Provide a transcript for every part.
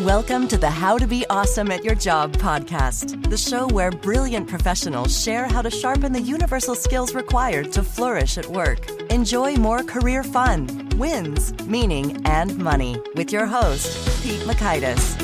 Welcome to the How to Be Awesome at Your Job podcast, the show where brilliant professionals share how to sharpen the universal skills required to flourish at work. Enjoy more career fun, wins, meaning, and money with your host, Pete Makaitis.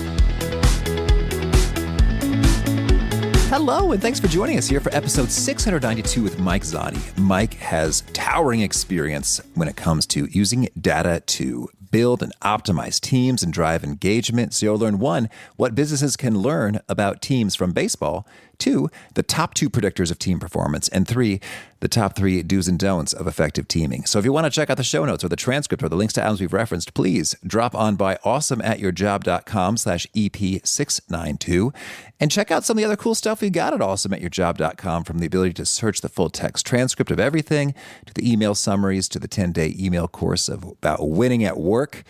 Hello, and thanks for joining us here for episode 692 with Mike Zani. Mike has towering experience when it comes to using data to build and optimize teams and drive engagement. So you'll learn, 1, what businesses can learn about teams from baseball, 2, the top 2 predictors of team performance, and 3, the top 3 do's and don'ts of effective teaming. So if you want to check out the show notes or the transcript or the links to items we've referenced, please drop on by awesomeatyourjob.com/EP692 and check out some of the other cool stuff we got at awesomeatyourjob.com, from the ability to search the full text transcript of everything, to the email summaries, to the 10-day email course about winning at work,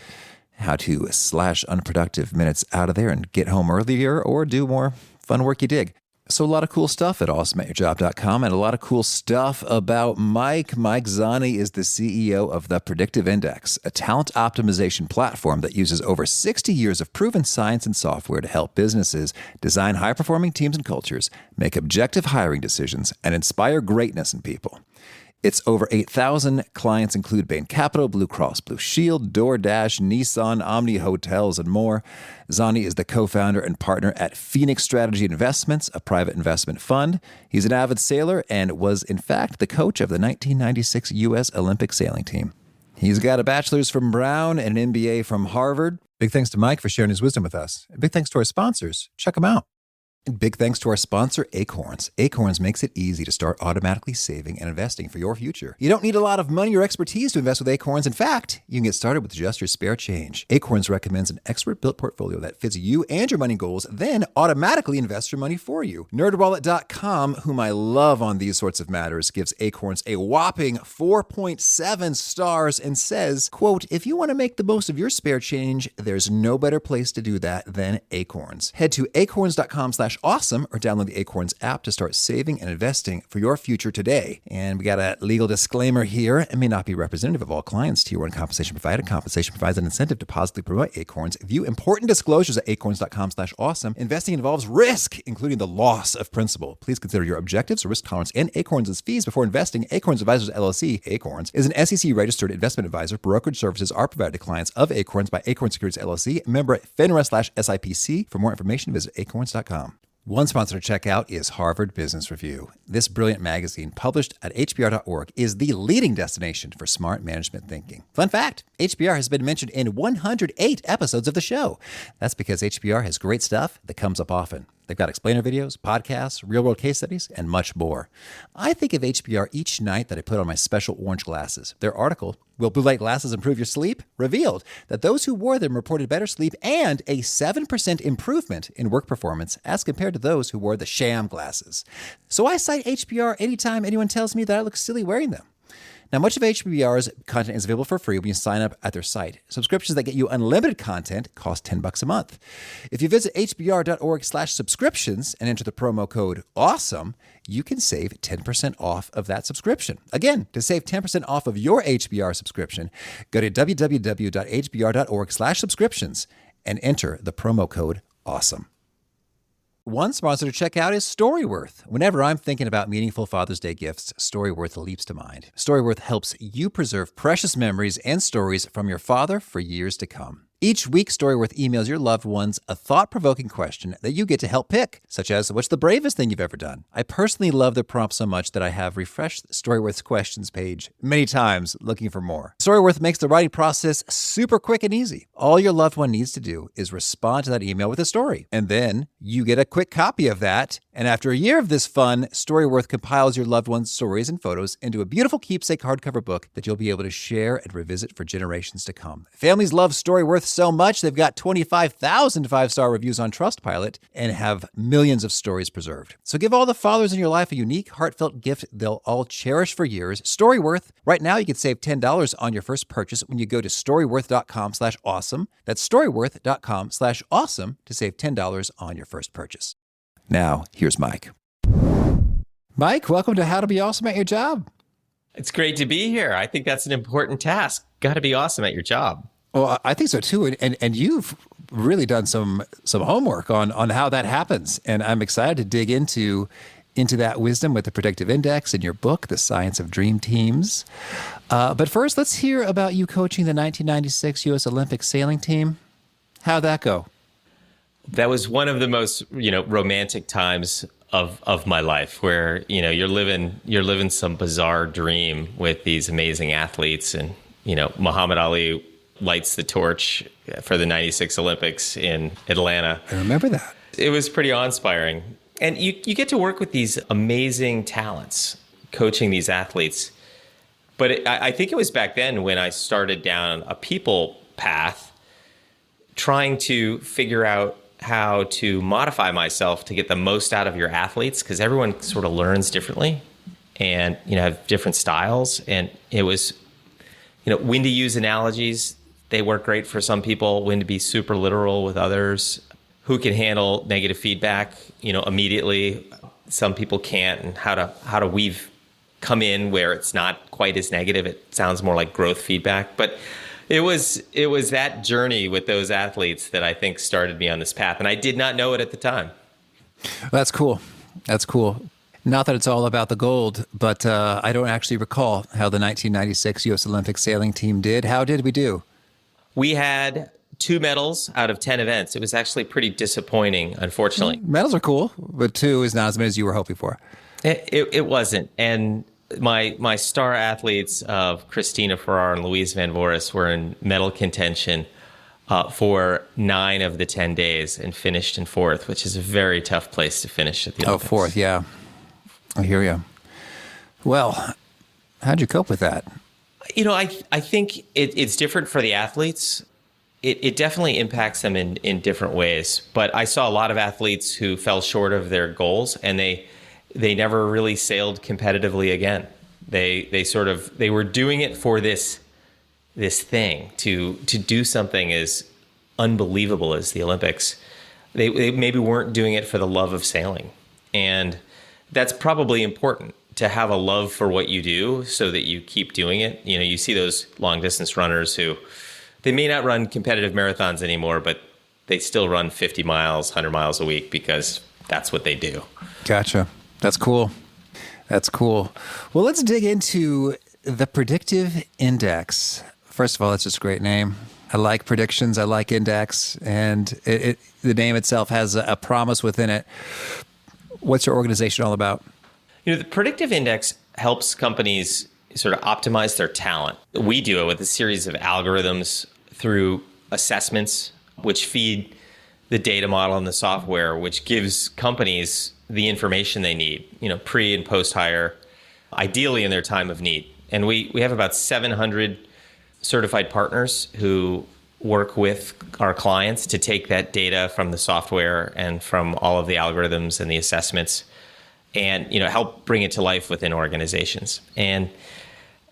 how to slash unproductive minutes out of there and get home earlier or do more fun work you dig. So a lot of cool stuff at awesomeatyourjob.com, and a lot of cool stuff about Mike. Mike Zani is the CEO of the Predictive Index, a talent optimization platform that uses over 60 years of proven science and software to help businesses design high-performing teams and cultures, make objective hiring decisions, and inspire greatness in people. Its over 8,000 clients include Bain Capital, Blue Cross Blue Shield, DoorDash, Nissan, Omni Hotels, and more. Zani is the co-founder and partner at Phoenix Strategy Investments, a private investment fund. He's an avid sailor and was, in fact, the coach of the 1996 U.S. Olympic sailing team. He's got a bachelor's from Brown and an MBA from Harvard. Big thanks to Mike for sharing his wisdom with us. And big thanks to our sponsors. Check them out. And big thanks to our sponsor, Acorns. Acorns makes it easy to start automatically saving and investing for your future. You don't need a lot of money or expertise to invest with Acorns. In fact, you can get started with just your spare change. Acorns recommends an expert-built portfolio that fits you and your money goals, then automatically invests your money for you. NerdWallet.com, whom I love on these sorts of matters, gives Acorns a whopping 4.7 stars and says, quote, "If you want to make the most of your spare change, there's no better place to do that than Acorns. Head to acorns.com/awesome or download the Acorns app to start saving and investing for your future today." And we got a legal disclaimer here. It may not be representative of all clients. Tier 1 compensation provided. Compensation provides an incentive to positively promote Acorns. View important disclosures at acorns.com/awesome. Investing involves risk, including the loss of principal. Please consider your objectives, risk tolerance, and Acorns' fees before investing. Acorns Advisors LLC, Acorns, is an SEC-registered investment advisor. Brokerage services are provided to clients of Acorns by Acorns Securities LLC, member FINRA/SIPC. For more information, visit acorns.com. One sponsor to check out is Harvard Business Review. This brilliant magazine, published at hbr.org, is the leading destination for smart management thinking. Fun fact, HBR has been mentioned in 108 episodes of the show. That's because HBR has great stuff that comes up often. They've got explainer videos, podcasts, real-world case studies, and much more. I think of HBR each night that I put on my special orange glasses. Their article, "Will Blue Light Glasses Improve Your Sleep?" revealed that those who wore them reported better sleep and a 7% improvement in work performance as compared to those who wore the sham glasses. So I cite HBR anytime anyone tells me that I look silly wearing them. Now, much of HBR's content is available for free when you sign up at their site. Subscriptions that get you unlimited content cost $10 a month. If you visit hbr.org/subscriptions and enter the promo code AWESOME, you can save 10% off of that subscription. Again, to save 10% off of your HBR subscription, go to www.hbr.org/subscriptions and enter the promo code AWESOME. One sponsor to check out is Storyworth. Whenever I'm thinking about meaningful Father's Day gifts, Storyworth leaps to mind. Storyworth helps you preserve precious memories and stories from your father for years to come. Each week, Storyworth emails your loved ones a thought-provoking question that you get to help pick, such as, what's the bravest thing you've ever done? I personally love the prompt so much that I have refreshed Storyworth's questions page many times looking for more. Storyworth makes the writing process super quick and easy. All your loved one needs to do is respond to that email with a story, and then you get a quick copy of that. And after a year of this fun, Storyworth compiles your loved one's stories and photos into a beautiful keepsake hardcover book that you'll be able to share and revisit for generations to come. Families love Storyworth so much, they've got 25,000 five-star reviews on Trustpilot and have millions of stories preserved. So give all the fathers in your life a unique, heartfelt gift they'll all cherish for years. Storyworth. Right now, you can save $10 on your first purchase when you go to storyworth.com/awesome. That's storyworth.com/awesome to save $10 on your first purchase. Now, here's Mike. Mike, welcome to How to Be Awesome at Your Job. It's great to be here. I think that's an important task. Got to be awesome at your job. Well, I think so too, and you've really done some homework on how that happens, and I'm excited to dig into that wisdom with the Predictive Index in your book, The Science of Dream Teams. But first, let's hear about you coaching the 1996 U.S. Olympic sailing team. How'd that go? That was one of the most, romantic times of my life, where, you're living some bizarre dream with these amazing athletes, and, Muhammad Ali lights the torch for the 96 Olympics in Atlanta. I remember that. It was pretty awe-inspiring. And you get to work with these amazing talents, coaching these athletes. But I think it was back then when I started down a people path, trying to figure out how to modify myself to get the most out of your athletes, because everyone sort of learns differently and, have different styles. And it was, when to use analogies. They work great for some people, when to be super literal with others, who can handle negative feedback, immediately. Some people can't, and how to weave come in where it's not quite as negative. It sounds more like growth feedback. But it was that journey with those athletes that I think started me on this path. And I did not know it at the time. That's cool. That's cool. Not that it's all about the gold, but I don't actually recall how the 1996 U.S. Olympic sailing team did. How did we do? We had 2 medals out of 10 events. It was actually pretty disappointing, unfortunately. Medals are cool, but 2 is not as many as you were hoping for. It wasn't. And my star athletes of Christina Ferrar and Louise Van Voris were in medal contention for 9 of the 10 days and finished in 4th, which is a very tough place to finish at the Olympics. Oh, 4th, yeah. I hear you. Well, how'd you cope with that? I think it's different for the athletes. It definitely impacts them in different ways. But I saw a lot of athletes who fell short of their goals, and they never really sailed competitively again. They were doing it for this thing to do something as unbelievable as the Olympics. They maybe weren't doing it for the love of sailing, and that's probably important, to have a love for what you do so that you keep doing it. You see those long distance runners who, they may not run competitive marathons anymore, but they still run 50 miles, 100 miles a week because that's what they do. Gotcha. That's cool. That's cool. Well, let's dig into the Predictive Index. First of all, that's just a great name. I like predictions. I like index. And the name itself has a promise within it. What's your organization all about? The Predictive Index helps companies sort of optimize their talent. We do it with a series of algorithms through assessments, which feed the data model and the software, which gives companies the information they need, pre and post hire, ideally in their time of need. And we have about 700 certified partners who work with our clients to take that data from the software and from all of the algorithms and the assessments, and help bring it to life within organizations. And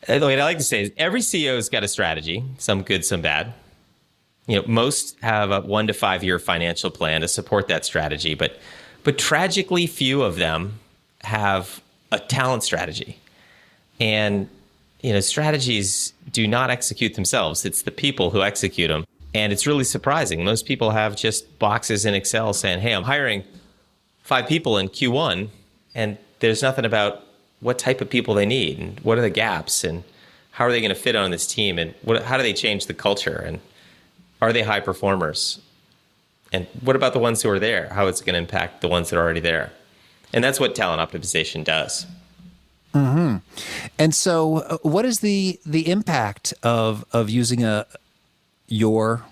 the way I like to say is every CEO's got a strategy, some good, some bad. Most have a 1 to 5 year financial plan to support that strategy, but tragically few of them have a talent strategy. And strategies do not execute themselves. It's the people who execute them. And it's really surprising. Most people have just boxes in Excel saying, hey, I'm hiring 5 people in Q1, and there's nothing about what type of people they need and what are the gaps and how are they going to fit on this team and how do they change the culture and are they high performers? And what about the ones who are there? How is it going to impact the ones that are already there? And that's what talent optimization does. Mm-hmm. And so what is the impact of using your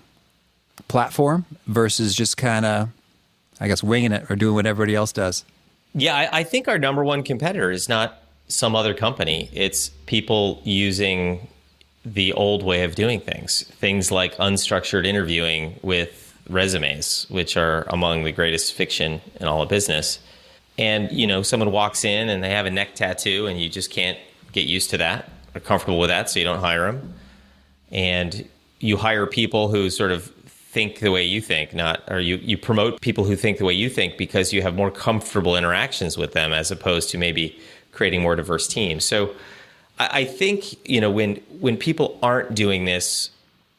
platform versus just kind of, I guess, winging it or doing what everybody else does? Yeah, I think our number one competitor is not some other company. It's people using the old way of doing things. Things like unstructured interviewing with resumes, which are among the greatest fiction in all of business. And, someone walks in and they have a neck tattoo and you just can't get used to that or comfortable with that, so you don't hire them. And you hire people who sort of think the way you think, you promote people who think the way you think because you have more comfortable interactions with them as opposed to maybe creating more diverse teams. So I think, when people aren't doing this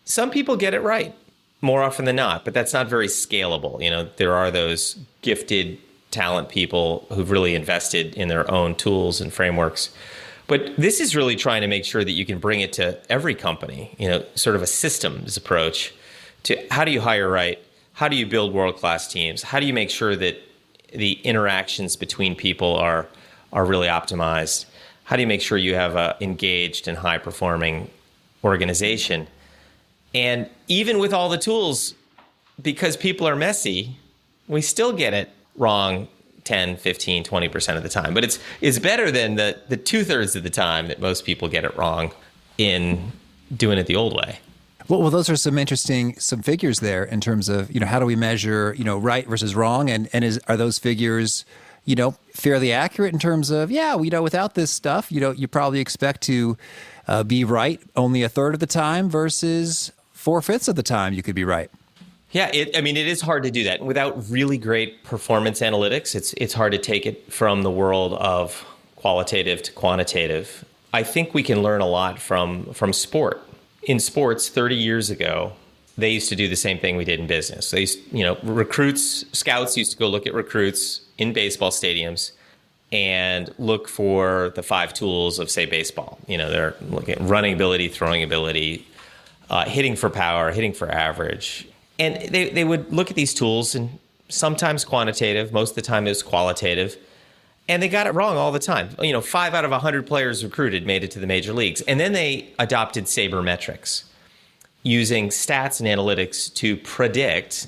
Some people get it right more often than not, but that's not very scalable. There are those gifted talent people who've really invested in their own tools and frameworks. But this is really trying to make sure that you can bring it to every company, sort of a systems approach to how do you hire right? How do you build world-class teams? How do you make sure that the interactions between people are really optimized? How do you make sure you have a engaged and high-performing organization? And even with all the tools, because people are messy, we still get it wrong 10, 15, 20% of the time. But it's better than the 2/3 of the time that most people get it wrong in doing it the old way. Well, those are some figures there in terms of, how do we measure, right versus wrong? And are those figures, fairly accurate in terms of, without this stuff, you probably expect to be right only 1/3 of the time versus 4/5 of the time you could be right. Yeah, it is hard to do that. And without really great performance analytics, it's hard to take it from the world of qualitative to quantitative. I think we can learn a lot from sport. In sports, 30 years ago, they used to do the same thing we did in business. They used, scouts used to go look at recruits in baseball stadiums and look for the 5 tools of, say, baseball. They're looking at running ability, throwing ability, hitting for power, hitting for average. And they would look at these tools, and sometimes quantitative, most of the time it was qualitative, and they got it wrong all the time. 5 out of 100 players recruited made it to the major leagues. And then they adopted sabermetrics, using stats and analytics to predict,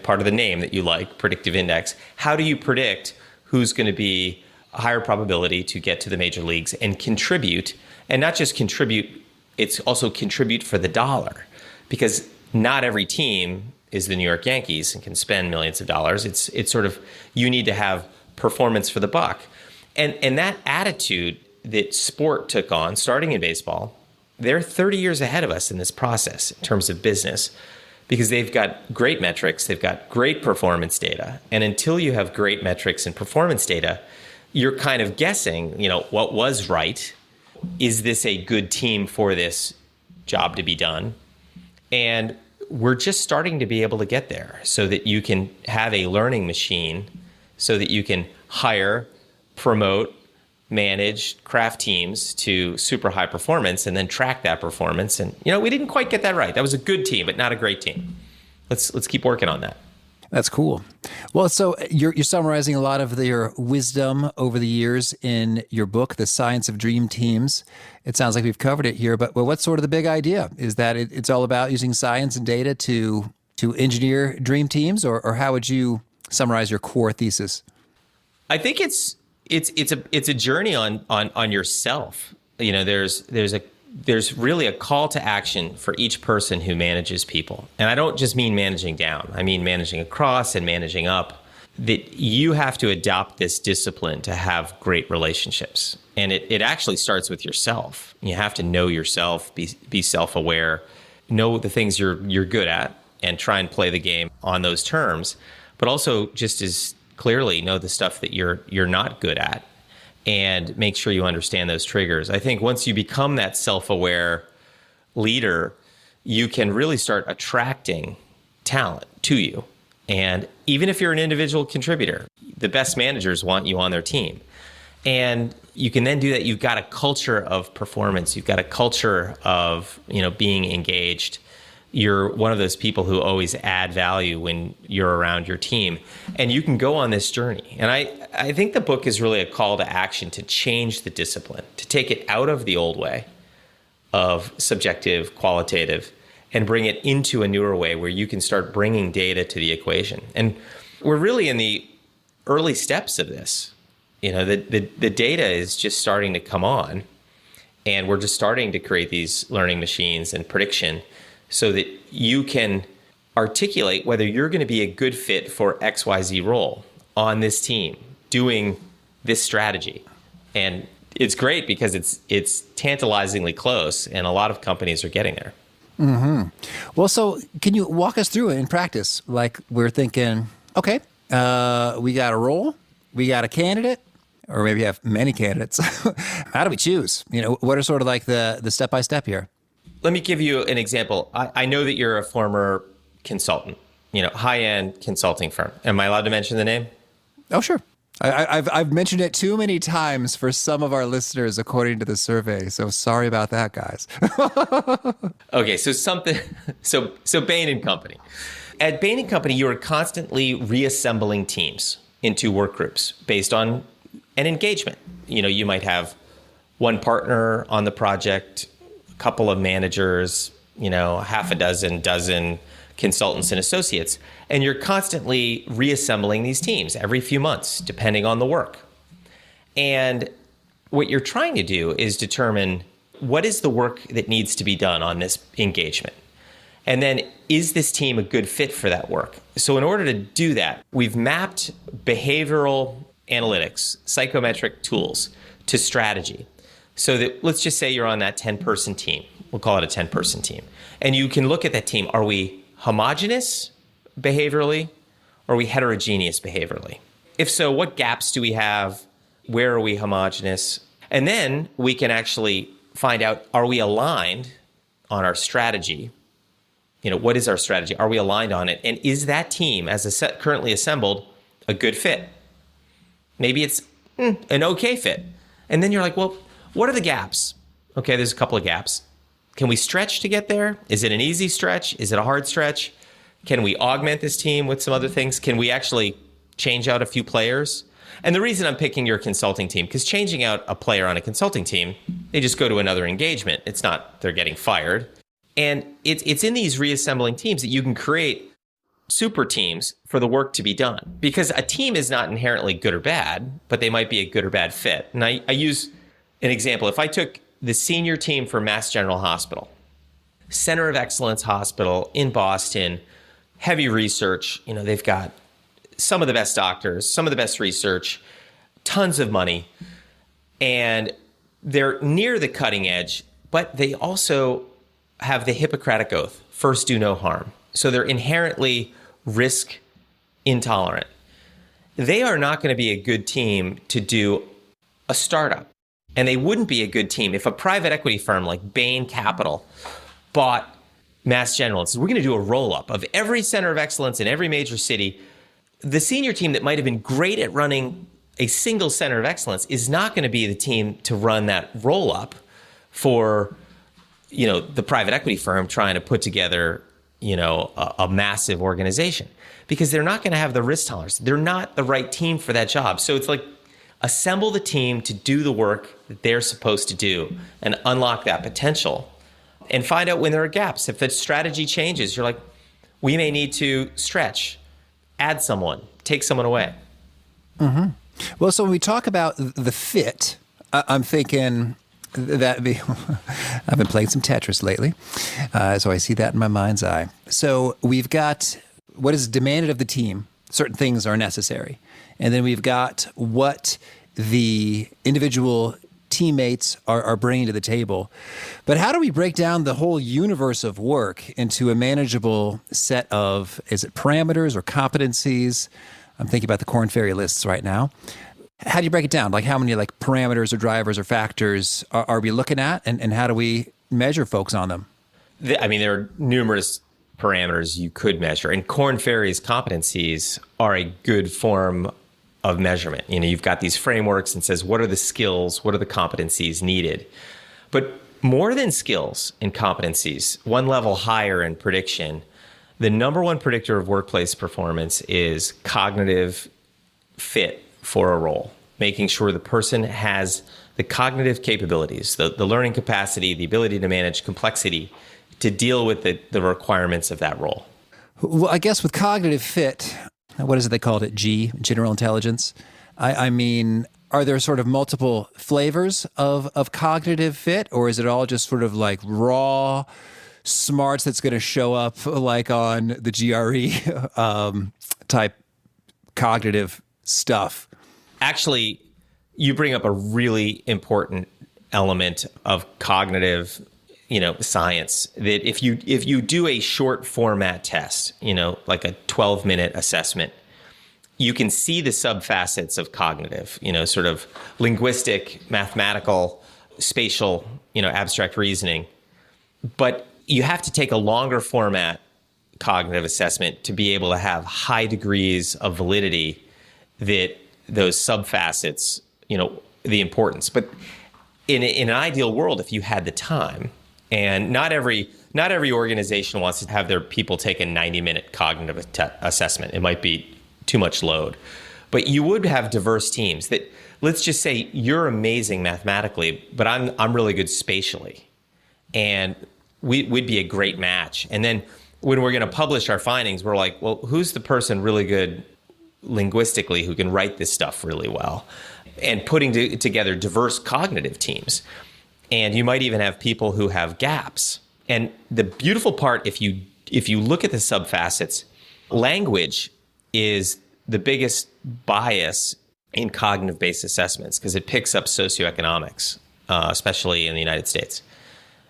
part of the name that you like, predictive index. How do you predict who's going to be a higher probability to get to the major leagues and contribute? And not just contribute, it's also contribute for the dollar, because not every team is the New York Yankees and can spend millions of dollars. It's sort of, you need to have performance for the buck. And that attitude that sport took on, starting in baseball, they're 30 years ahead of us in this process in terms of business, because they've got great metrics, they've got great performance data. And until you have great metrics and performance data, you're kind of guessing, what was right? Is this a good team for this job to be done? And we're just starting to be able to get there so that you can have a learning machine, so that you can hire, promote, manage, craft teams to super high performance and then track that performance. And, we didn't quite get that right. That was a good team, but not a great team. Let's keep working on that. That's cool. Well, so you're summarizing a lot of your wisdom over the years in your book, The Science of Dream Teams. It sounds like we've covered it here, but what's sort of the big idea? Is that it's all about using science and data to engineer dream teams, or how would you summarize your core thesis? I think it's a journey on yourself. There's really a call to action for each person who manages people. And I don't just mean managing down. I mean managing across and managing up. That you have to adopt this discipline to have great relationships. And it actually starts with yourself. You have to know yourself, be self-aware, know the things you're good at, and try and play the game on those terms. But also just as clearly know the stuff that you're not good at, and make sure you understand those triggers. I think once you become that self-aware leader, you can really start attracting talent to you. And even if you're an individual contributor, the best managers want you on their team. And you can then do that. You've got a culture of performance. You've got a culture of, being engaged. You're one of those people who always add value when you're around your team. And you can go on this journey. And I think the book is really a call to action to change the discipline, to take it out of the old way of subjective, qualitative, and bring it into a newer way where you can start bringing data to the equation. And we're really in the early steps of this. The data is just starting to come on, and we're just starting to create these learning machines and prediction, so that you can articulate whether you're going to be a good fit for XYZ role on this team, doing this strategy. And it's great because it's tantalizingly close, and a lot of companies are getting there. Mm-hmm. Well, so can you walk us through it in practice? Like, we're thinking, okay, we got a role, we got a candidate, or maybe have many candidates. How do we choose? What are sort of like the step-by-step here? Let me give you an example. I know that you're a former consultant, high-end consulting firm. Am I allowed to mention the name? Oh, sure. I've mentioned it too many times for some of our listeners, according to the survey. So sorry about that, guys. Okay, so Bain & Company. At Bain & Company, you are constantly reassembling teams into work groups based on an engagement. You might have one partner on the project, a couple of managers, half a dozen consultants and associates, and you're constantly reassembling these teams every few months, depending on the work. And what you're trying to do is determine what is the work that needs to be done on this engagement. And then, is this team a good fit for that work? So in order to do that, we've mapped behavioral analytics, psychometric tools to strategy. So that, let's just say you're on that 10-person team. We'll call it a 10-person team. And you can look at that team. Are we homogeneous behaviorally, or are we heterogeneous behaviorally? If so, what gaps do we have? Where are we homogeneous? And then we can actually find out, are we aligned on our strategy? What is our strategy? Are we aligned on it? And is that team, as currently assembled, a good fit? Maybe it's an okay fit. And then you're like, well, what are the gaps? Okay, there's a couple of gaps. Can we stretch to get there? Is it an easy stretch? Is it a hard stretch? Can we augment this team with some other things? Can we actually change out a few players? And the reason I'm picking your consulting team, because changing out a player on a consulting team, they just go to another engagement. It's not they're getting fired. And it's in these reassembling teams that you can create super teams for the work to be done. Because a team is not inherently good or bad, but they might be a good or bad fit. And I use an example. If I took the senior team for Mass General Hospital, Center of Excellence Hospital in Boston, heavy research, they've got some of the best doctors, some of the best research, tons of money, and they're near the cutting edge, but they also have the Hippocratic Oath, first do no harm. So they're inherently risk intolerant. They are not going to be a good team to do a startup. And they wouldn't be a good team if a private equity firm like Bain Capital bought Mass General and said, we're going to do a roll-up of every center of excellence in every major city. The senior team that might have been great at running a single center of excellence is not going to be the team to run that roll-up for the private equity firm trying to put together, a massive organization, because they're not going to have the risk tolerance. They're not the right team for that job. So it's like, assemble the team to do the work that they're supposed to do and unlock that potential, and find out when there are gaps. If the strategy changes, you're like, we may need to stretch, add someone, take someone away. Mm-hmm. Well, so when we talk about the fit, I'm thinking that I've been playing some Tetris lately, so I see that in my mind's eye. So we've got what is demanded of the team. Certain things are necessary. And then we've got what the individual teammates are bringing to the table. But how do we break down the whole universe of work into a manageable set of, is it parameters or competencies? I'm thinking about the Korn Ferry lists right now. How do you break it down? Like how many parameters or drivers or factors are we looking at, and how do we measure folks on them? There are numerous parameters you could measure, and Korn Ferry's competencies are a good form of measurement. You've got these frameworks and says, what are the skills? What are the competencies needed? But more than skills and competencies, one level higher in prediction, the number one predictor of workplace performance is cognitive fit for a role, making sure the person has the cognitive capabilities, the learning capacity, the ability to manage complexity to deal with the requirements of that role. Well, I guess with cognitive fit, what is it they called it? General intelligence. I mean, are there sort of multiple flavors of cognitive fit, or is it all just sort of like raw smarts that's going to show up like on the GRE type cognitive stuff? Actually, you bring up a really important element of cognitive, science, that if you do a short format test, like a 12-minute assessment, you can see the subfacets of cognitive, sort of linguistic, mathematical, spatial, abstract reasoning. But you have to take a longer format cognitive assessment to be able to have high degrees of validity that those subfacets, the importance. But in an ideal world, if you had the time, and not every organization wants to have their people take a 90-minute cognitive assessment. It might be too much load. But you would have diverse teams that, let's just say you're amazing mathematically, but I'm really good spatially. And we'd be a great match. And then when we're going to publish our findings, we're like, well, who's the person really good linguistically who can write this stuff really well? And putting together diverse cognitive teams. And you might even have people who have gaps. And the beautiful part, if you look at the subfacets, language is the biggest bias in cognitive-based assessments because it picks up socioeconomics, especially in the United States.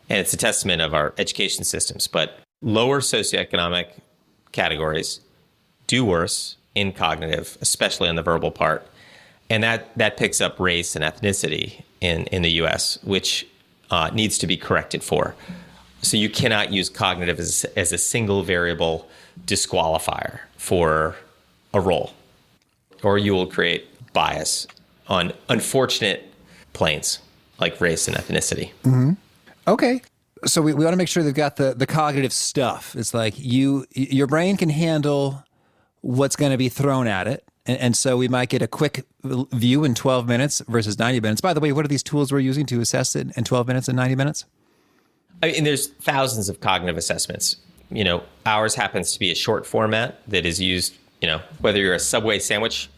And it's a testament of our education systems. But lower socioeconomic categories do worse in cognitive, especially on the verbal part. And that picks up race and ethnicity in the US, which needs to be corrected for. So you cannot use cognitive as a single variable disqualifier for a role, or you will create bias on unfortunate planes like race and ethnicity. Mm-hmm. Okay. So we want to make sure they've got the cognitive stuff. It's like your brain can handle what's going to be thrown at it. And so we might get a quick view in 12 minutes versus 90 minutes. By the way, what are these tools we're using to assess it in 12 minutes and 90 minutes? There's thousands of cognitive assessments. Ours happens to be a short format that is used, whether you're a Subway sandwich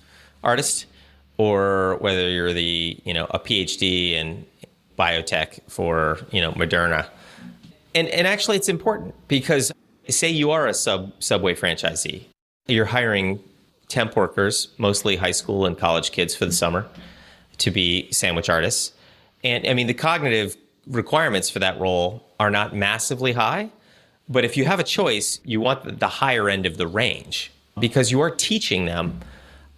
artist or whether you're a PhD in biotech for, Moderna. And actually it's important because say you are a Subway franchisee, you're hiring temp workers, mostly high school and college kids for the summer, to be sandwich artists. And the cognitive requirements for that role are not massively high, but if you have a choice, you want the higher end of the range because you are teaching them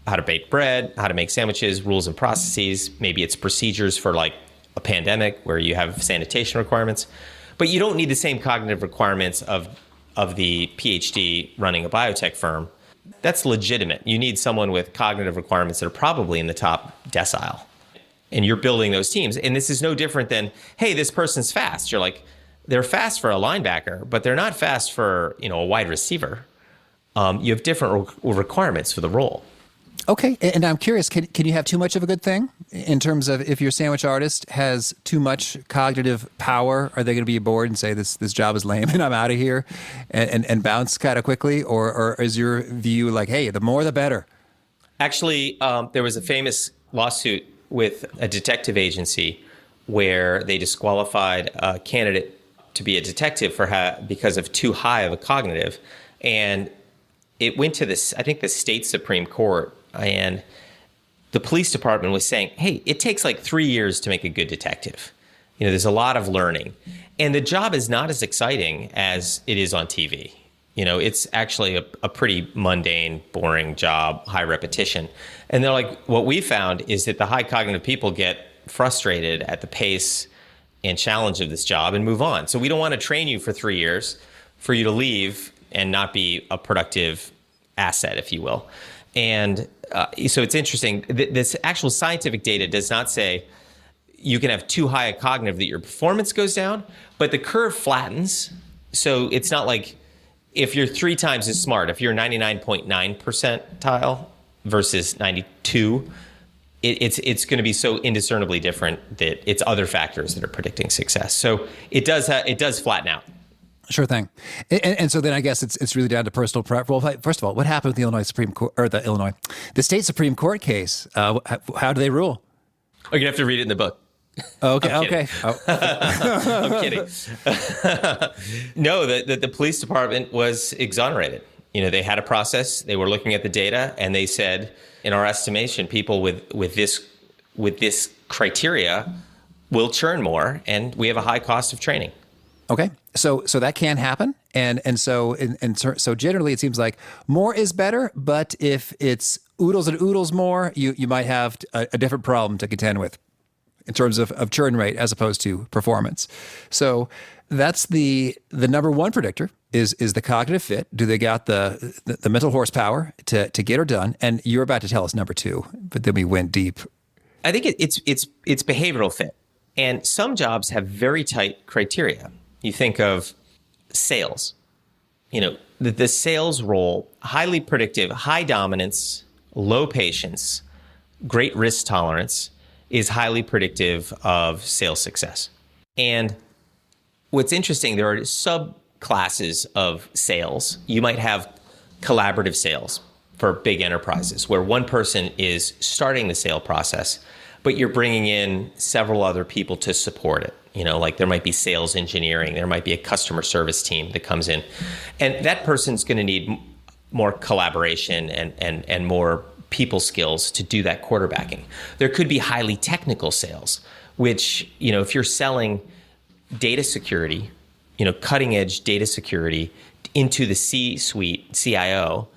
how to bake bread, how to make sandwiches, rules and processes. Maybe it's procedures for like a pandemic where you have sanitation requirements, but you don't need the same cognitive requirements of the PhD running a biotech firm. That's legitimate. You need someone with cognitive requirements that are probably in the top decile. And you're building those teams. And this is no different than, hey, this person's fast. You're like, they're fast for a linebacker, but they're not fast for, a wide receiver. You have different requirements for the role. Okay. And I'm curious, can you have too much of a good thing in terms of if your sandwich artist has too much cognitive power, are they going to be bored and say this job is lame and I'm out of here and bounce kind of quickly? Or is your view like, hey, the more the better? Actually, there was a famous lawsuit with a detective agency where they disqualified a candidate to be a detective because of too high of a cognitive. And it went to the state Supreme Court. And the police department was saying, hey, it takes like 3 years to make a good detective. There's a lot of learning. And the job is not as exciting as it is on TV. It's actually a pretty mundane, boring job, high repetition. And they're like, what we found is that the high cognitive people get frustrated at the pace and challenge of this job and move on. So we don't want to train you for 3 years for you to leave and not be a productive asset, if you will. And so it's interesting. This actual scientific data does not say you can have too high a cognitive that your performance goes down, but the curve flattens. So it's not like if you're 3 times as smart, if you're 99.9 percentile versus 92, it's going to be so indiscernibly different that it's other factors that are predicting success. So it does flatten out. Sure thing. And so then I guess it's really down to personal preference. Well, first of all, what happened with the Illinois Supreme Court, or the state Supreme Court case? How do they rule? Oh, you're going to have to read it in the book. Okay. Okay. Oh. I'm kidding. No, the police department was exonerated. They had a process. They were looking at the data, and they said, in our estimation, people with this criteria will churn more, and we have a high cost of training. Okay, so that can happen, and so generally it seems like more is better. But if it's oodles and oodles more, you might have a different problem to contend with. in terms of churn rate as opposed to performance. So that's the number one predictor is the cognitive fit. Do they got the mental horsepower to get her done? And you're about to tell us number two, but then we went deep. I think it's behavioral fit. And some jobs have very tight criteria. You think of sales. The sales role, highly predictive, high dominance, low patience, great risk tolerance, is highly predictive of sales success. And what's interesting, there are subclasses of sales. You might have collaborative sales for big enterprises where one person is starting the sale process, but you're bringing in several other people to support it. Like there might be sales engineering, there might be a customer service team that comes in. And that person's going to need more collaboration and more people skills to do that quarterbacking. There could be highly technical sales, which, if you're selling data security, cutting edge data security into the C-suite, CIO,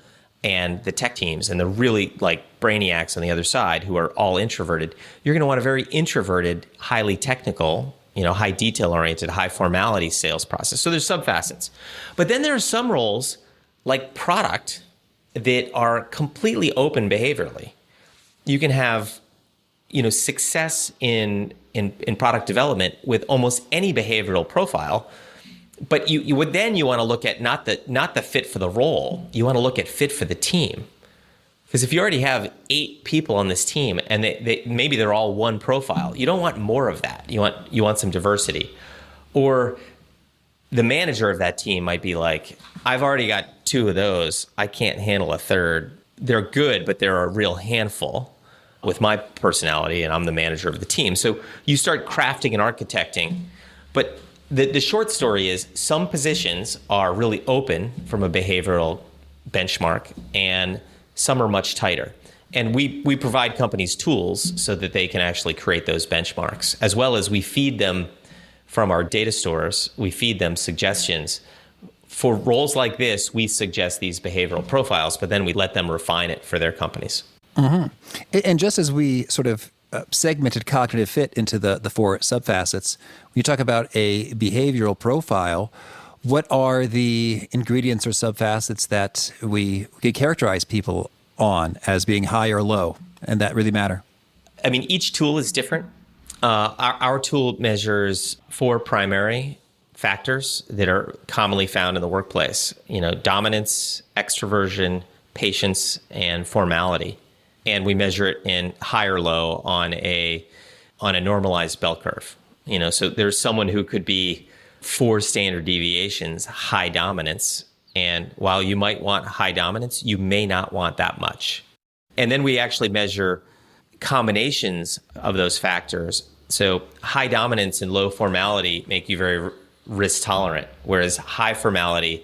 and the tech teams and the really like brainiacs on the other side who are all introverted, you're going to want a very introverted, highly technical, high detail oriented, high formality sales process. So there's some facets. But then there are some roles like product that are completely open behaviorally. You can have, success in product development with almost any behavioral profile. But you want to look at not the fit for the role. You want to look at fit for the team. Because if you already have 8 people on this team and they maybe they're all one profile, you don't want more of that. You want some diversity. Or the manager of that team might be like, I've already got 2 of those. I can't handle a third. They're good, but they're a real handful with my personality, and I'm the manager of the team. So you start crafting and architecting. But the short story is some positions are really open from a behavioral benchmark, and some are much tighter. And we provide companies tools so that they can actually create those benchmarks, as well as we feed them from our data stores. We feed them suggestions. For roles like this, we suggest these behavioral profiles, but then we let them refine it for their companies. Mm-hmm. And just as we sort of segmented cognitive fit into the 4 subfacets, when you talk about a behavioral profile, what are the ingredients or subfacets that we could characterize people on as being high or low, and that really matter? I mean, each tool is different. Our tool measures 4 primary factors that are commonly found in the workplace. Dominance, extroversion, patience, and formality. And we measure it in high or low on a normalized bell curve. So there's someone who could be 4 standard deviations, high dominance. And while you might want high dominance, you may not want that much. And then we actually measure combinations of those factors. So high dominance and low formality make you very risk tolerant, whereas high formality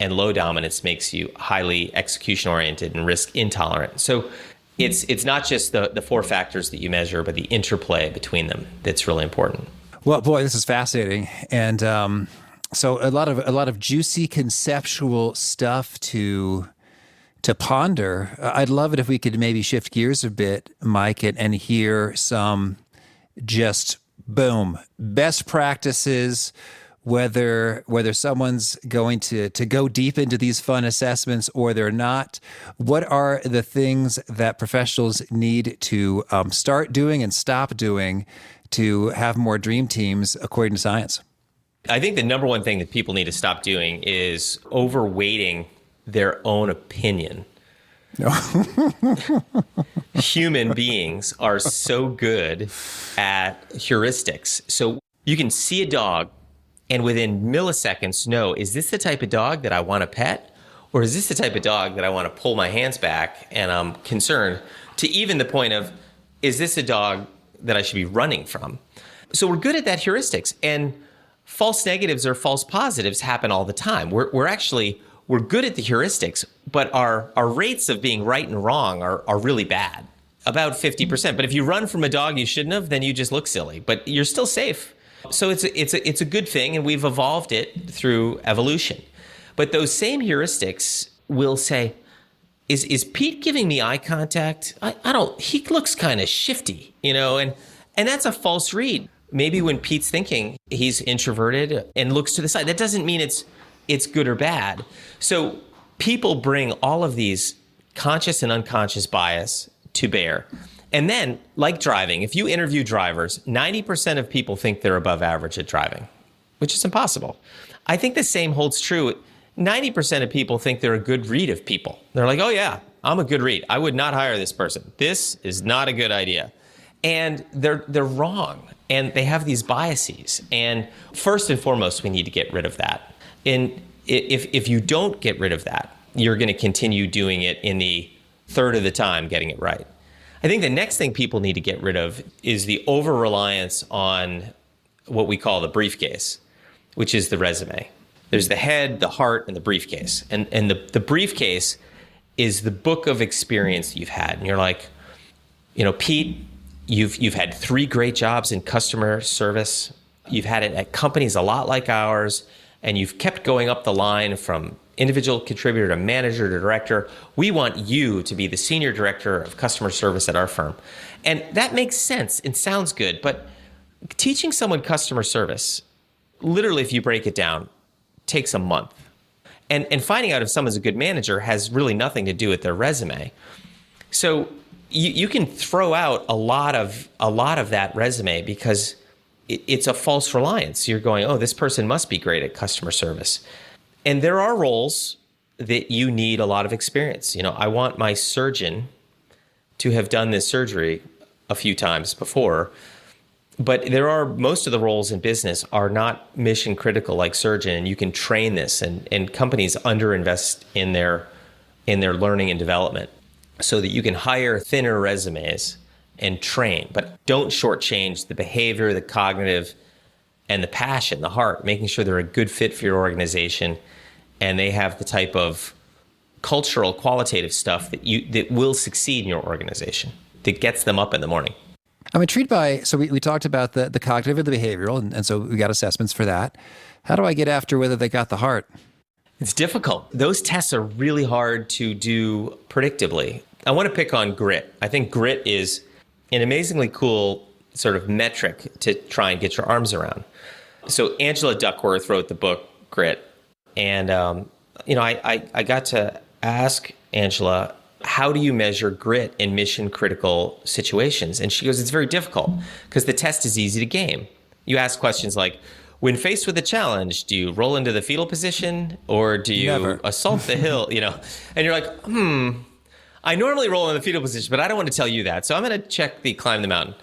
and low dominance makes you highly execution oriented and risk intolerant. So it's not just the 4 factors that you measure, but the interplay between them that's really important. Well, boy, this is fascinating, and so a lot of juicy conceptual stuff to ponder. I'd love it if we could maybe shift gears a bit, Mike, and hear some just boom best practices. Whether someone's going to go deep into these fun assessments or they're not, what are the things that professionals need to start doing and stop doing to have more dream teams according to science? I think the number one thing that people need to stop doing is overweighting their own opinion. Human beings are so good at heuristics. So you can see a dog and within milliseconds know, is this the type of dog that I want to pet? Or is this the type of dog that I want to pull my hands back and I'm concerned, to even the point of, is this a dog that I should be running from? So we're good at that heuristics, and false negatives or false positives happen all the time. We're good at the heuristics, but our rates of being right and wrong are really bad, about 50%. But if you run from a dog you shouldn't have, then you just look silly, but you're still safe. So it's a good thing, and we've evolved it through evolution. But those same heuristics will say, is Pete giving me eye contact? I don't. He looks kind of shifty, and And that's a false read. Maybe when Pete's thinking, he's introverted and looks to the side. That doesn't mean it's good or bad. So people bring all of these conscious and unconscious bias to bear. And then, like driving, if you interview drivers, 90% of people think they're above average at driving, which is impossible. I think the same holds true. 90% of people think they're a good read of people. They're like, oh yeah, I'm a good read. I would not hire this person. This is not a good idea. And they're wrong. And they have these biases. And first and foremost, we need to get rid of that. And if you don't get rid of that, you're going to continue doing it in the third of the time, getting it right. I think the next thing people need to get rid of is the over-reliance on what we call the briefcase, which is the resume. There's the head, the heart, and the briefcase. And the briefcase is the book of experience you've had. And you're like, Pete, you've had 3 great jobs in customer service. You've had it at companies a lot like ours, and you've kept going up the line from individual contributor to manager to director. We want you to be the senior director of customer service at our firm. And that makes sense and sounds good, but teaching someone customer service, literally, if you break it down, takes a month. And finding out if someone's a good manager has really nothing to do with their resume. So you can throw out a lot of that resume because it's a false reliance. You're going, oh, this person must be great at customer service. And there are roles that you need a lot of experience. I want my surgeon to have done this surgery a few times before, but most of the roles in business are not mission critical like surgeon, and you can train this, and companies underinvest in their learning and development so that you can hire thinner resumes and train, but don't shortchange the behavior, the cognitive, and the passion, the heart, making sure they're a good fit for your organization and they have the type of cultural, qualitative stuff that will succeed in your organization, that gets them up in the morning. I'm intrigued by, so we talked about the cognitive and the behavioral, and so we got assessments for that. How do I get after whether they got the heart? It's difficult. Those tests are really hard to do predictably. I want to pick on grit. I think grit is an amazingly cool sort of metric to try and get your arms around. So Angela Duckworth wrote the book Grit. And, I got to ask Angela, how do you measure grit in mission critical situations? And she goes, it's very difficult because the test is easy to game. You ask questions like, when faced with a challenge, do you roll into the fetal position or do you Never. assault the hill? And you're like, I normally roll in the fetal position, but I don't want to tell you that. So I'm going to check the climb the mountain.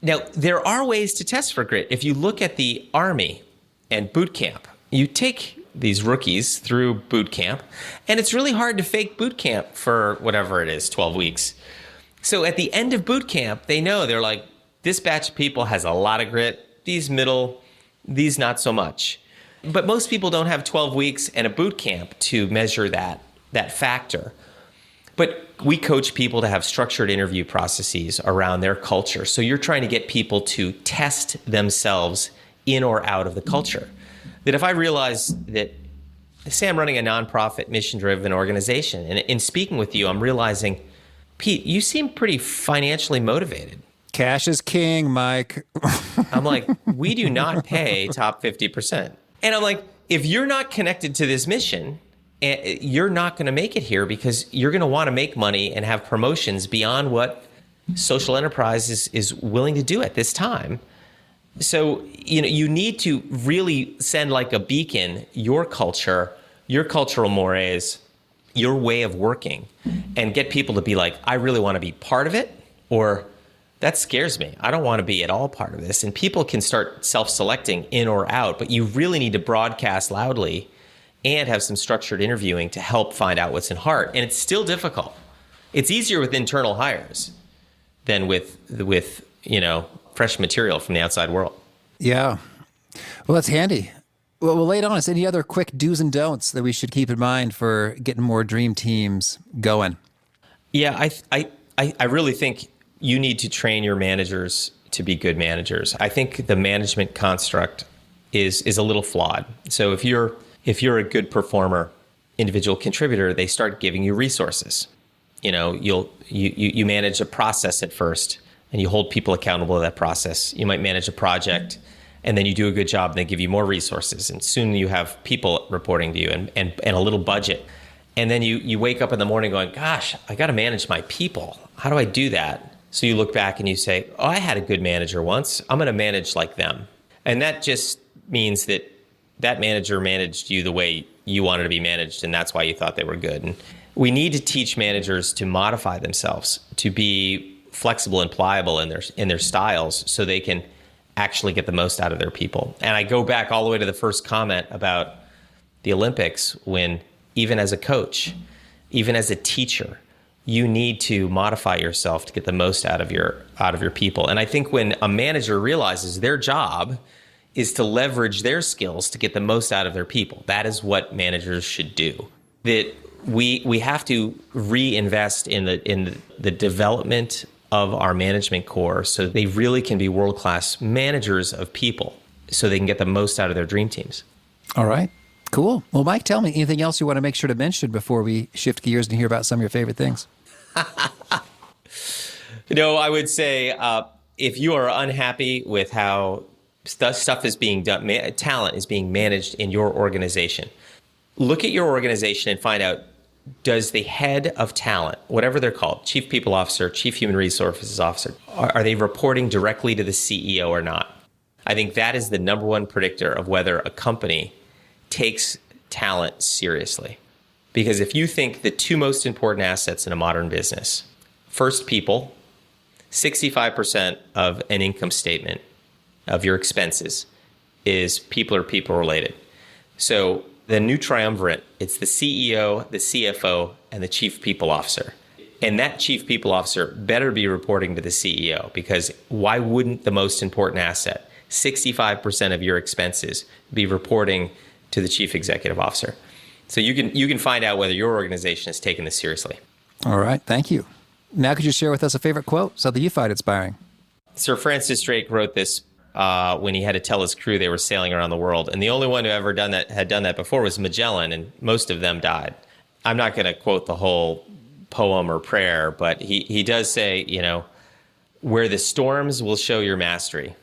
Now, there are ways to test for grit. If you look at the Army and boot camp, you take these rookies through boot camp, and it's really hard to fake boot camp for whatever it is, 12 weeks. So at the end of boot camp, they know, they're like, this batch of people has a lot of grit, these middle, these not so much. But most people don't have 12 weeks and a boot camp to measure that factor. But we coach people to have structured interview processes around their culture. So you're trying to get people to test themselves in or out of the culture. That if I realize that, say I'm running a nonprofit mission-driven organization, and in speaking with you, I'm realizing, Pete, you seem pretty financially motivated. Cash is king, Mike. I'm like, we do not pay top 50%. And I'm like, if you're not connected to this mission, you're not going to make it here because you're going to want to make money and have promotions beyond what social enterprise is willing to do at this time. So, you need to really send like a beacon, your culture, your cultural mores, your way of working, and get people to be like, I really want to be part of it, or that scares me. I don't want to be at all part of this. And people can start self-selecting in or out, but you really need to broadcast loudly and have some structured interviewing to help find out what's in heart. And it's still difficult. It's easier with internal hires than with fresh material from the outside world. Yeah. Well, that's handy. Well, lay it on us. Any other quick do's and don'ts that we should keep in mind for getting more dream teams going? Yeah, I really think you need to train your managers to be good managers. I think the management construct is a little flawed. So if you're a good performer, individual contributor, they start giving you resources. You manage a process at first, and you hold people accountable to that process. You might manage a project and then you do a good job and they give you more resources. And soon you have people reporting to you and a little budget. And then you wake up in the morning going, gosh, I got to manage my people. How do I do that? So you look back and you say, oh, I had a good manager once. I'm going to manage like them. And that just means that that manager managed you the way you wanted to be managed. And that's why you thought they were good. And we need to teach managers to modify themselves, to be flexible and pliable in their styles so they can actually get the most out of their people. And I go back all the way to the first comment about the Olympics, when even as a coach, even as a teacher, you need to modify yourself to get the most out of your people. And I think when a manager realizes their job is to leverage their skills to get the most out of their people, that is what managers should do. That we have to reinvest in the development of our management core so they really can be world-class managers of people so they can get the most out of their dream teams. All right. Cool. Well, Mike, tell me anything else you want to make sure to mention before we shift gears and hear about some of your favorite things. I would say if you are unhappy with how stuff is being done, talent is being managed in your organization, look at your organization and find out, does the head of talent, whatever they're called, chief people officer, chief human resources officer, are they reporting directly to the CEO or not? I think that is the number one predictor of whether a company takes talent seriously. Because if you think the two most important assets in a modern business, first, people, 65% of an income statement of your expenses is people or people related. So the new triumvirate, it's the CEO, the CFO, and the chief people officer. And that chief people officer better be reporting to the CEO, because why wouldn't the most important asset, 65% of your expenses, be reporting to the chief executive officer? So you can find out whether your organization is taking this seriously. All right. Thank you. Now, could you share with us a favorite quote, something you find inspiring? Sir Francis Drake wrote this when he had to tell his crew they were sailing around the world. And the only one who ever had done that before was Magellan, and most of them died. I'm not going to quote the whole poem or prayer, but he does say, where the storms will show your mastery.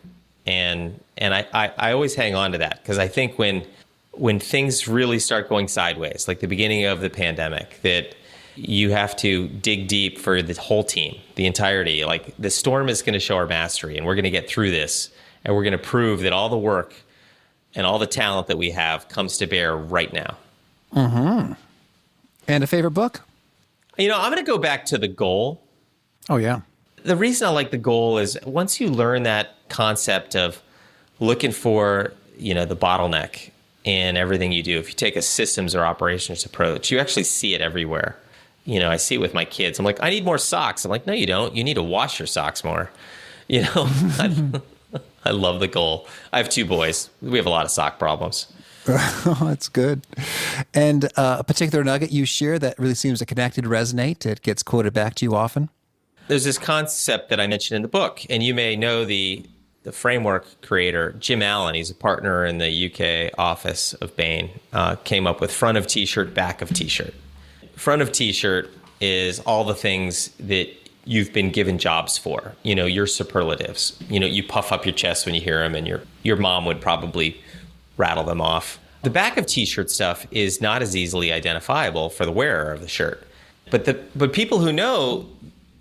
And I always hang on to that, because I think when things really start going sideways, like the beginning of the pandemic, that you have to dig deep for the whole team, the entirety. Like, the storm is going to show our mastery, and we're going to get through this, and we're going to prove that all the work and all the talent that we have comes to bear right now. Mm-hmm. And a favorite book? I'm going to go back to The Goal. Oh, yeah. The reason I like The Goal is once you learn that concept of looking for, the bottleneck in everything you do, if you take a systems or operations approach, you actually see it everywhere. I see it with my kids. I'm like, I need more socks. I'm like, no, you don't. You need to wash your socks more. I love The Goal. I have two boys. We have a lot of sock problems. Oh, that's good. And a particular nugget you share that really seems to connect and resonate, it gets quoted back to you often? There's this concept that I mentioned in the book, and you may know the framework creator, Jim Allen. He's a partner in the UK office of Bain, came up with front of T-shirt, back of T-shirt. Front of T-shirt is all the things that you've been given jobs for, your superlatives. You puff up your chest when you hear them, and your mom would probably rattle them off. The back of T-shirt stuff is not as easily identifiable for the wearer of the shirt. But people who know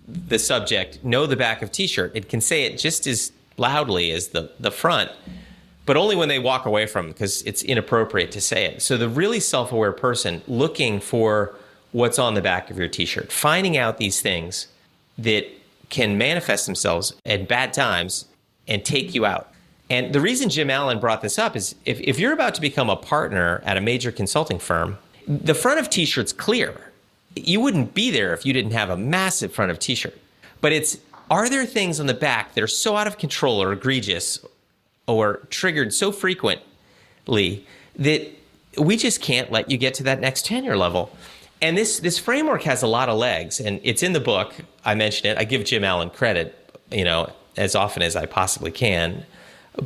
the subject know the back of T-shirt. It can say it just as loudly as the front, but only when they walk away from it, because it's inappropriate to say it. So the really self-aware person looking for what's on the back of your T-shirt, finding out these things that can manifest themselves at bad times and take you out. And the reason Jim Allen brought this up is if you're about to become a partner at a major consulting firm, the front of T-shirt's clear. You wouldn't be there if you didn't have a massive front of T-shirt. But are there things on the back that are so out of control or egregious or triggered so frequently that we just can't let you get to that next tenure level? And this framework has a lot of legs, and it's in the book. I mentioned it. I give Jim Allen credit, as often as I possibly can.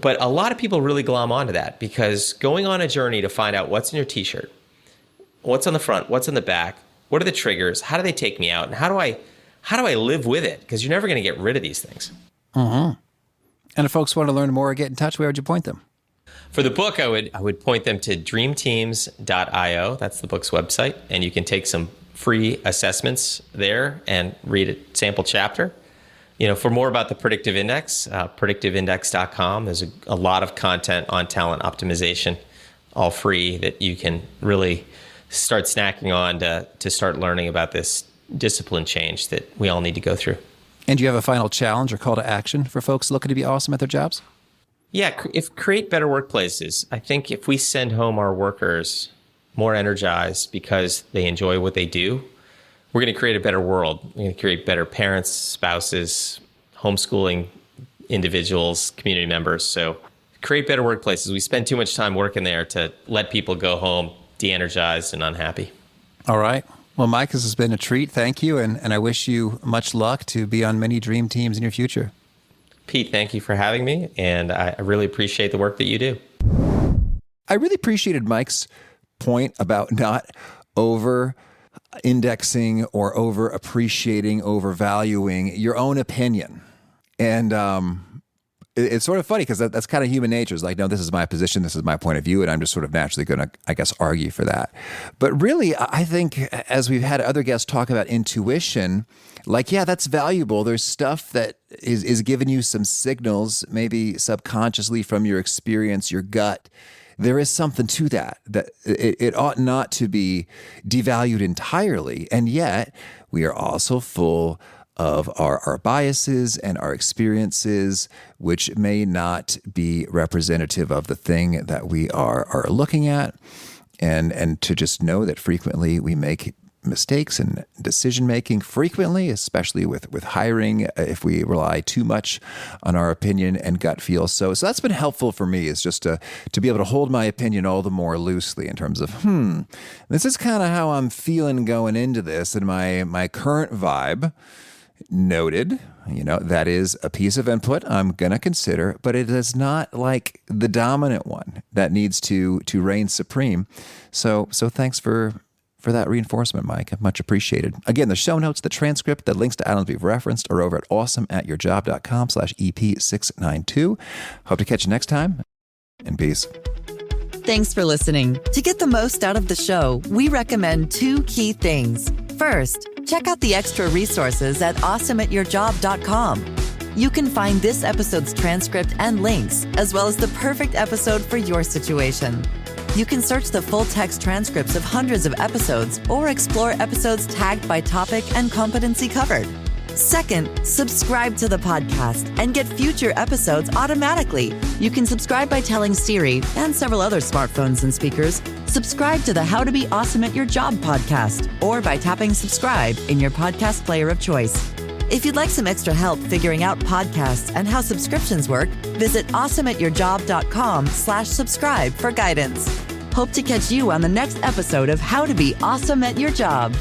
But a lot of people really glom onto that, because going on a journey to find out what's in your T-shirt, what's on the front, what's on the back, what are the triggers, how do they take me out, and how do I live with it? Because you're never going to get rid of these things. And if folks want to learn more or get in touch, where would you point them? For the book, I would point them to dreamteams.io. That's the book's website. And you can take some free assessments there and read a sample chapter. For more about the Predictive Index, predictiveindex.com. There's a lot of content on talent optimization, all free, that you can really start snacking on to start learning about this discipline change that we all need to go through. And do you have a final challenge or call to action for folks looking to be awesome at their jobs? Yeah, create better workplaces. I think if we send home our workers more energized because they enjoy what they do, we're going to create a better world. We're going to create better parents, spouses, homeschooling individuals, community members. So create better workplaces. We spend too much time working there to let people go home de-energized and unhappy. All right. Well, Mike, this has been a treat. Thank you. And I wish you much luck to be on many dream teams in your future. Pete, thank you for having me. And I really appreciate the work that you do. I really appreciated Mike's point about not over-indexing or over-appreciating, overvaluing your own opinion. And it's sort of funny because that's kind of human nature. It's like, no, this is my position, this is my point of view, and I'm just sort of naturally going to, I guess, argue for that. But really, I think as we've had other guests talk about intuition, like, yeah, that's valuable. There's stuff that is giving you some signals, maybe subconsciously from your experience, your gut. There is something to that it ought not to be devalued entirely. And yet we are also full of our biases and our experiences, which may not be representative of the thing that we are looking at. And to just know that frequently we make mistakes in decision-making frequently, especially with hiring, if we rely too much on our opinion and gut feel. So that's been helpful for me, is just to be able to hold my opinion all the more loosely in terms of, this is kind of how I'm feeling going into this, and my current vibe, noted, that is a piece of input I'm going to consider, but it is not like the dominant one that needs to reign supreme. So thanks for that reinforcement, Mike. Much appreciated. Again, the show notes, the transcript, the links to items we've referenced are over at awesomeatyourjob.com/EP692. Hope to catch you next time, and peace. Thanks for listening. To get the most out of the show, we recommend 2 key things. First, check out the extra resources at awesomeatyourjob.com. You can find this episode's transcript and links, as well as the perfect episode for your situation. You can search the full text transcripts of hundreds of episodes or explore episodes tagged by topic and competency covered. Second, subscribe to the podcast and get future episodes automatically. You can subscribe by telling Siri and several other smartphones and speakers, subscribe to the How to Be Awesome at Your Job podcast, or by tapping subscribe in your podcast player of choice. If you'd like some extra help figuring out podcasts and how subscriptions work, visit awesomeatyourjob.com/subscribe for guidance. Hope to catch you on the next episode of How to Be Awesome at Your Job.